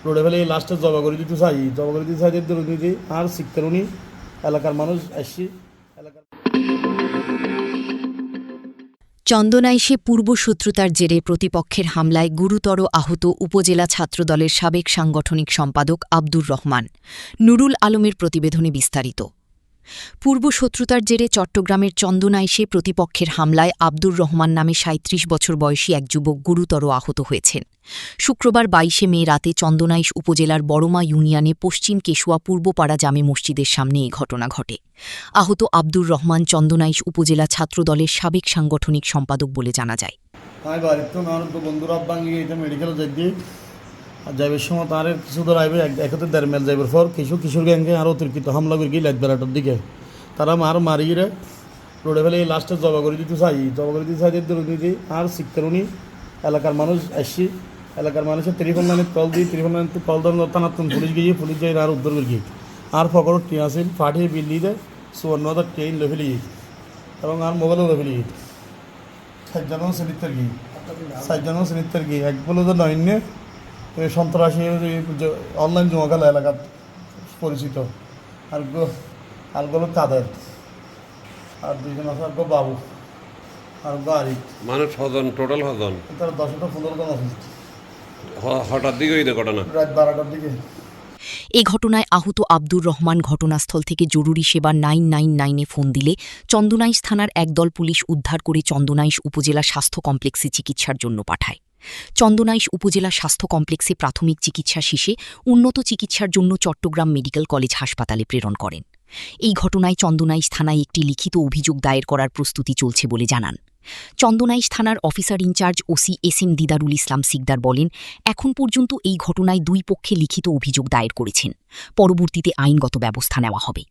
রোডে ফেলে লাস্টে জবা করে দিতে চাই দুর্নীতি আর শিক্ষারণী এলাকার মানুষ আসছি এলাকার। চন্দনাইশে পূর্বশত্রুতার জেরে প্রতিপক্ষের হামলায় গুরুতর আহত উপজেলা ছাত্রদলের সাবেক সাংগঠনিক সম্পাদক আব্দুর রহমান। নুরুল আলমের প্রতিবেদনে বিস্তারিত। পূর্বশত্রুতার জেরে চট্টগ্রামের চন্দনাইশে প্রতিপক্ষের হামলায় আব্দুর রহমান নামে ৩৭ বছর বয়সী এক যুবক গুরুতর আহত হয়েছেন। শুক্রবার ২২ মে রাতে চন্দনাইশ উপজেলার বড়মা ইউনিয়নে পশ্চিম কেশুয়া পূর্বপাড়া জামে মসজিদের সামনে এই ঘটনা ঘটে। আহত আব্দুর রহমান চন্দনাইশ উপজেলা ছাত্রদলের সাবেক সাংগঠনিক সম্পাদক বলে জানা যায়। আমি বাড়িতে আমার বন্ধুরা ভাঙি এটা মেডিকেলে যাই আর যাইবার সময় তার কিছু ধর আইবে একতে ১.৫ মাইল যাইবার পর কিশোর গ্যাংকে আরও অতিরিক্ত হামলা করে গিয়ে লাইট বেলাটার দিকে তারা মারিয়ে রোডে ফেলে লাস্টে জবা করে দিতে চাই দুর্নীতি আর শিক্ষারণী এলাকার মানুষ আসছি এলাকার মানুষের টেলিফোন লাইনে কল থানাতুন পুলিশ যাই আর উদ্ধার করে গিয়ে আর ফকর ট্রেন আসেন ফাটিয়ে বিল্লি দেয় ৫৪,০০০ ট্রেন লে ফেলি এবং আর মোবাইলও লে ফেলি ৬০ শ্রেণীর কি এক বলে তো নয় নিয়ে সন্ত্রাসী অনলাইন জমাখালা এলাকাত পরিচিত আর গেল কাদের আর ২জন আছে আর বাবু আর আরিফ মানুষ হজন টোটাল হজন তার ১০-১৫ জন আছে হঠাৎ দিকে এই ঘটনা রাত ১২টার দিকে। এ ঘটনায় আহত আব্দুর রহমান ঘটনাস্থল থেকে জরুরি সেবা ৯৯৯-এ ফোন দিলে চন্দনাইশ থানার একদল পুলিশ উদ্ধার করে চন্দনাইশ উপজেলা স্বাস্থ্য কমপ্লেক্সে চিকিৎসার জন্য পাঠায়। চন্দনাইশ উপজেলা স্বাস্থ্য কমপ্লেক্সে প্রাথমিক চিকিৎসা শেষে উন্নত চিকিৎসার জন্য চট্টগ্রাম মেডিকেল কলেজ হাসপাতালে প্রেরণ করেন। এই ঘটনায় চন্দনাইশ থানায় একটি লিখিত অভিযোগ দায়ের করার প্রস্তুতি চলছে বলে জানান। চন্দনাইশ থানার officer in charge OC SM Didarul Islam Sikdar বলেন, এখন পর্যন্ত এই ঘটনায় দুই পক্ষে লিখিত অভিযোগ দায়ের করেছেন। পরবর্তীতে আইনগত ব্যবস্থা নেওয়া হবে।